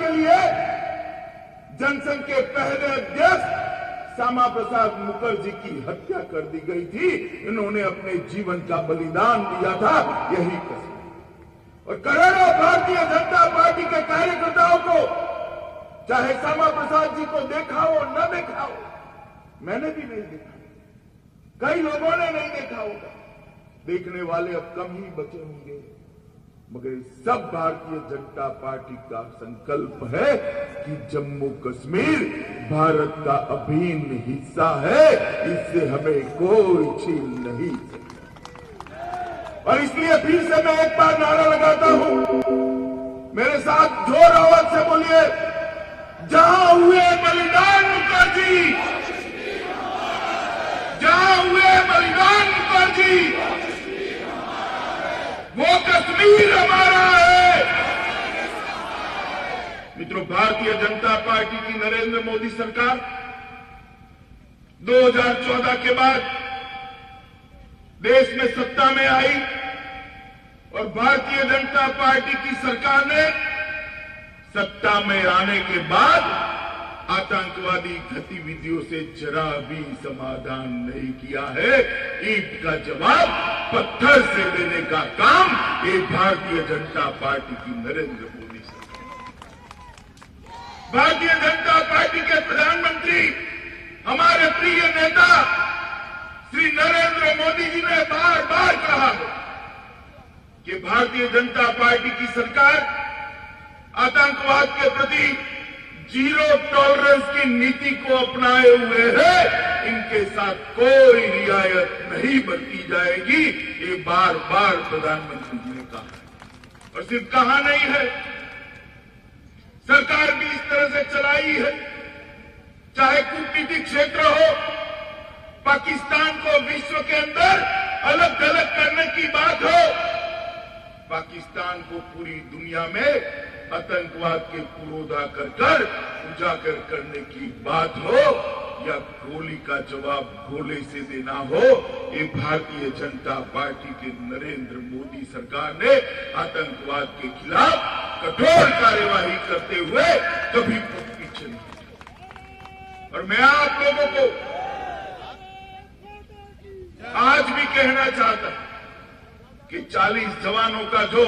के लिए जनसंघ के पहले अध्यक्ष श्यामा प्रसाद मुखर्जी की हत्या कर दी गई थी। इन्होंने अपने जीवन का बलिदान दिया था, यही कसम। और करोड़ों भारतीय जनता पार्टी के कार्यकर्ताओं को, चाहे श्यामा प्रसाद जी को देखा हो न देखा हो, मैंने भी नहीं देखा, कई लोगों ने नहीं देखा होगा, देखने वाले अब कम ही बचे होंगे, मगर सब भारतीय जनता पार्टी का संकल्प है कि जम्मू कश्मीर भारत का अभिन्न हिस्सा है, इससे हमें कोई छीन नहीं सकता। और इसलिए फिर से मैं एक बार नारा लगाता हूं, मेरे साथ जोर आवाज से बोलिए, जहां हुए बलिदान मुखर्जी, जहां हुए बलिदान मुखर्जी, वो कश्मीर हमारा है। मित्रों, भारतीय जनता पार्टी की नरेंद्र मोदी सरकार 2014 के बाद देश में सत्ता में आई और भारतीय जनता पार्टी की सरकार ने सत्ता में आने के बाद आतंकवादी गतिविधियों से जरा भी समाधान नहीं किया है। ईंट का जवाब पत्थर से देने का काम ये भारतीय जनता पार्टी की नरेंद्र मोदी सरकार। भारतीय जनता पार्टी के प्रधानमंत्री, हमारे प्रिय नेता श्री नरेंद्र मोदी जी ने बार बार कहा है कि भारतीय जनता पार्टी की सरकार आतंकवाद के प्रति जीरो टॉलरेंस की नीति को अपनाए हुए है, इनके साथ कोई रियायत नहीं बरती जाएगी, ये बार बार प्रधानमंत्री जी ने कहा। और सिर्फ कहा नहीं है, सरकार भी इस तरह से चलाई है, चाहे कूटनीतिक क्षेत्र हो, पाकिस्तान को विश्व के अंदर अलग थलग करने की बात हो, पाकिस्तान को पूरी दुनिया में आतंकवाद के पुरोधा कर उजागर करने की बात हो, या गोली का जवाब गोले से देना हो, ये भारतीय जनता पार्टी के नरेंद्र मोदी सरकार ने आतंकवाद के खिलाफ कठोर कार्यवाही करते हुए कभी पीछे नहीं। और मैं आप लोगों को आज भी कहना चाहता कि 40 जवानों का जो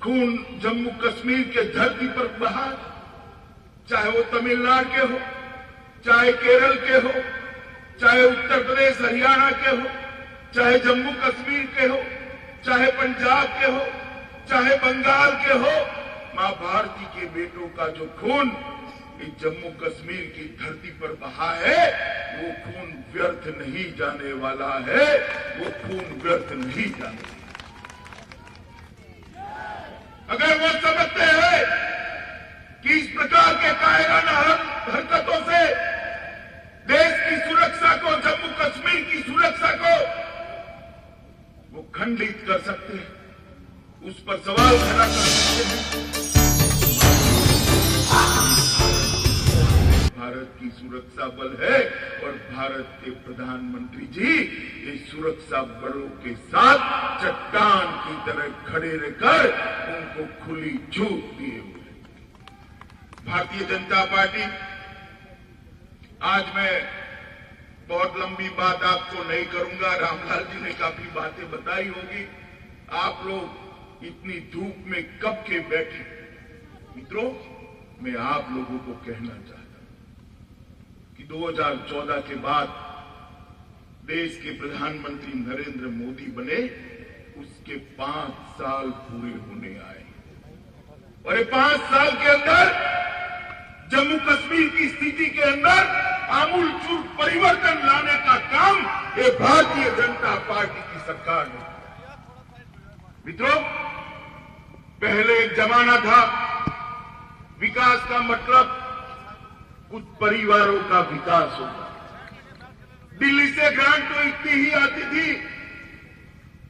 खून जम्मू कश्मीर के धरती पर बहा, चाहे वो तमिलनाडु के हो, चाहे केरल के हो, चाहे उत्तर प्रदेश हरियाणा के हो, चाहे जम्मू कश्मीर के हो, चाहे पंजाब के हो, चाहे बंगाल के हो, मां भारती के बेटों का जो खून इस जम्मू कश्मीर की धरती पर बहा है, वो खून व्यर्थ नहीं जाने वाला है, वो खून व्यर्थ नहीं जाने वाला। अगर वो समझते हैं कि इस प्रकार के कायराना हरकतों से देश की सुरक्षा को, जम्मू कश्मीर की सुरक्षा को वो खंडित कर सकते हैं, उस पर सवाल खड़ा कर सकते हैं। भारत की सुरक्षा बल है और भारत के प्रधानमंत्री जी इस सुरक्षा बलों के साथ चट्टान की तरह खड़े रहकर उनको खुली छूट दिए हुए। भारतीय जनता पार्टी, आज मैं बहुत लंबी बात आपको नहीं करूंगा, रामलाल जी ने काफी बातें बताई होगी, आप लोग इतनी धूप में कब के बैठे। मित्रों, मैं आप लोगों को कहना चाहता हूं कि 2014 के बाद देश के प्रधानमंत्री नरेंद्र मोदी बने, उसके 5 साल पूरे होने आए और ये 5 साल के अंदर जम्मू कश्मीर की स्थिति के अंदर आमूलचूल परिवर्तन लाने का काम ये भारतीय जनता पार्टी की सरकार ने। मित्रों, पहले एक जमाना था, विकास का मतलब कुछ परिवारों का विकास होता। दिल्ली से ग्रांट तो इतनी ही आती थी,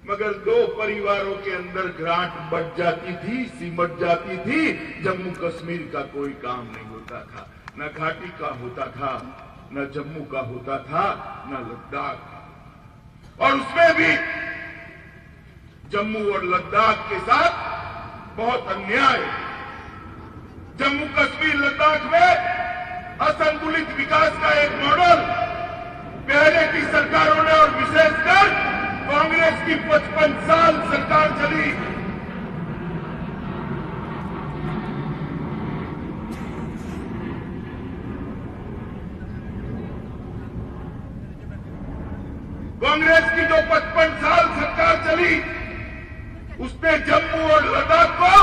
मगर 2 परिवारों के अंदर ग्रांट बढ़ जाती थी, सिमट जाती थी, जम्मू कश्मीर का कोई काम नहीं होता था, न घाटी का होता था, न जम्मू का होता था, न लद्दाख का। और उसमें भी जम्मू और लद्दाख के साथ बहुत अन्याय। जम्मू कश्मीर लद्दाख में असंतुलित विकास का एक मॉडल पहले की सरकारों ने और विशेषकर कांग्रेस की 55 साल सरकार चली। कांग्रेस की जो 55 साल सरकार चली उसने जम्मू और लद्दाख को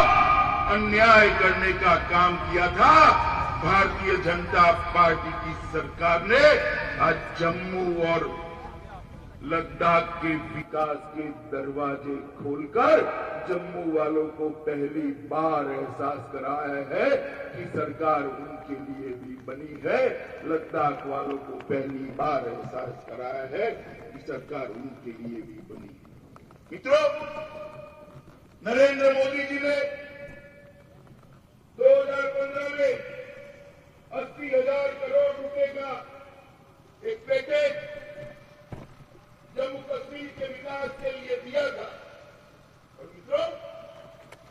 अन्याय करने का काम किया था। भारतीय जनता पार्टी की सरकार ने आज जम्मू और लद्दाख के विकास के दरवाजे खोलकर जम्मू वालों को पहली बार एहसास कराया है कि सरकार उनके लिए भी बनी है। लद्दाख वालों को पहली बार एहसास कराया है कि सरकार उनके लिए भी बनी है। मित्रों, नरेंद्र मोदी जी ने 2015 में 80,000 करोड़ रुपए का एक पैकेज जम्मू कश्मीर के विकास के लिए दिया था। और मित्रों,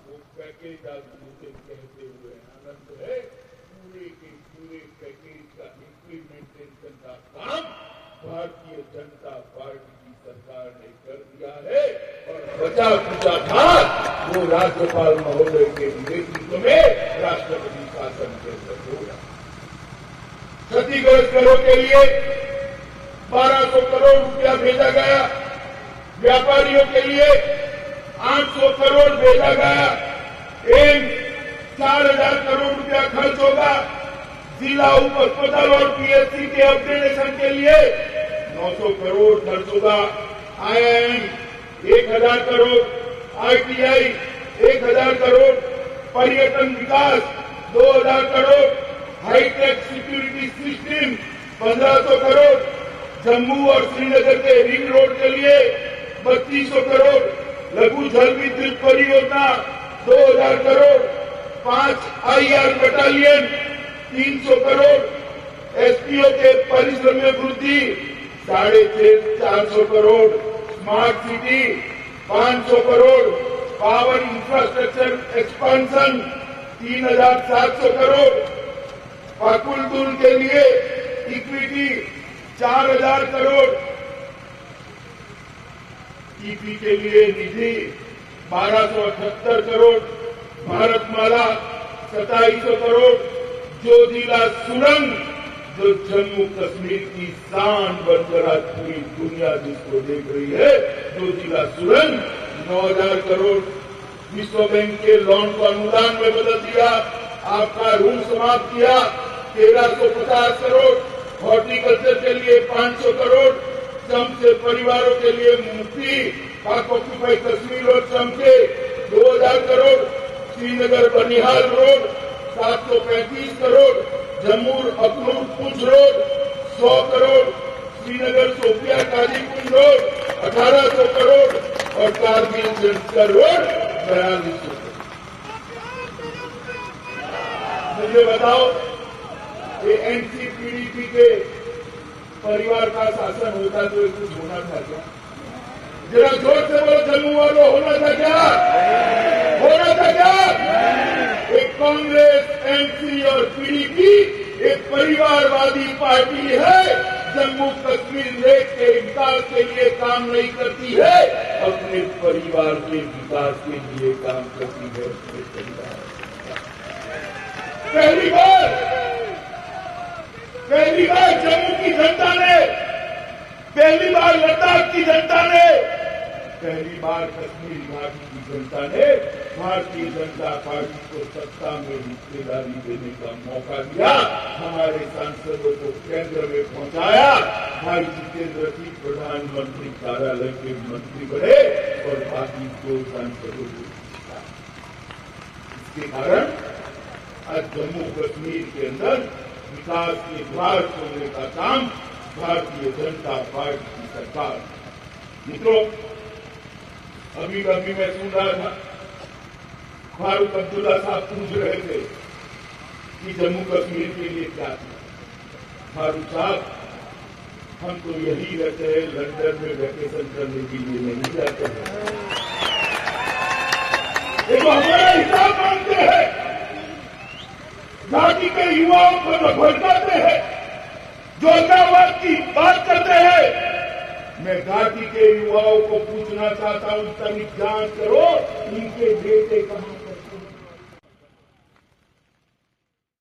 वो पैकेज आज मुझे कहते हुए आनंद है, पूरे के पूरे पैकेज का इम्प्लीमेंटेशन का काम भारतीय जनता पार्टी की सरकार ने कर दिया है। और बचा कुचा था वो राज्यपाल महोदय के नेतृत्व में राष्ट्रपति शासन के अंदर होगा। क्षतिग्रस्त घरों के लिए 1200 करोड़ रुपया भेजा गया, व्यापारियों के लिए 800 करोड़ भेजा गया, 4,000 करोड़ रुपया खर्च होगा। जिला उप अस्पताल और पीएचसी के अपग्रेडेशन के लिए 900 करोड़ खर्च होगा। IIM 1,000 करोड़, ITI 1,000 करोड़, पर्यटन विकास 2,000 crore, high tech security system 1,500 crore, Jammu और श्रीनगर के रिंग रोड के लिए 3,200 करोड़, लघु जल विद्युत परियोजना 2,000 crore, 5 IR battalion 300 crore, SPO के परिश्रम में वृद्धि 450 crore, smart city 500 crore, power infrastructure expansion 3,700 crore, Pakal Dul के लिए इक्विटी 4,000 करोड़, ईपी के लिए निधि 1,278 करोड़, भारतमाला 2,700 करोड़, जोजिला सुरंग जो जम्मू कश्मीर की शान बनकर आज पूरी दुनिया जिसको देख रही है, जोजिला सुरंग 9,000 करोड़, विश्व बैंक के लोन को अनुदान में बदल दिया, आपका ऋण समाप्त किया 1,350 करोड़, हॉर्टिकल्चर के लिए 500 करोड़, श्रम से परिवारों के लिए मुक्ति, पाक ऑक्यूपाई कश्मीर और श्रम के 2,000 crore, Srinagar Banihal road 735 crore, Jammu Akhnoor Poonch road 100 crore, Srinagar Shopian Qazigund road 1,800 crore और कारगिल जंतर रोड 4,200 करोड़। मुझे बताओ, ये एनसीपीडीपी के परिवार का शासन होता तो ये कुछ होना था क्या? जरा जोर से बोलो, जम्मू वालों, होना था क्या? होना था क्या? एक कांग्रेस, एनसी और पीडीपी एक परिवारवादी पार्टी है। जम्मू कश्मीर देश के विकास के लिए काम नहीं करती है, अपने परिवार के विकास के लिए काम करती है। अपने परिवार पहली बार जम्मू की जनता ने, पहली बार लद्दाख की जनता ने, पहली बार कश्मीर घाटी की जनता ने भारतीय जनता पार्टी को सत्ता में हिस्सेदारी देने का मौका दिया। हमारे सांसदों को केंद्र में पहुंचाया। भाई जितेंद्र सिंह प्रधानमंत्री कार्यालय के मंत्री बने और बाकी 2 सांसदों को। इसके कारण आज जम्मू कश्मीर के अंदर विकास के द्वार खोलने का काम भारतीय जनता पार्टी की सरकार। मित्रों, अभी मैं सुन रहा था, फारूक अब्दुल्ला साहब पूछ रहे थे कि जम्मू कश्मीर के लिए क्या था। फारूक साहब, हम तो यही रहते हैं, लंदन में वैकेशन करने के लिए नहीं जाते हैं। ये तो हमारा हिसाब मांगते हैं। घाटी के युवाओं को जो भड़काते हैं, जो अलगाववाद की बात करते हैं, मैं घाटी के युवाओं को पूछना चाहता हूं, तभी जांच करो इनके बेटे कहां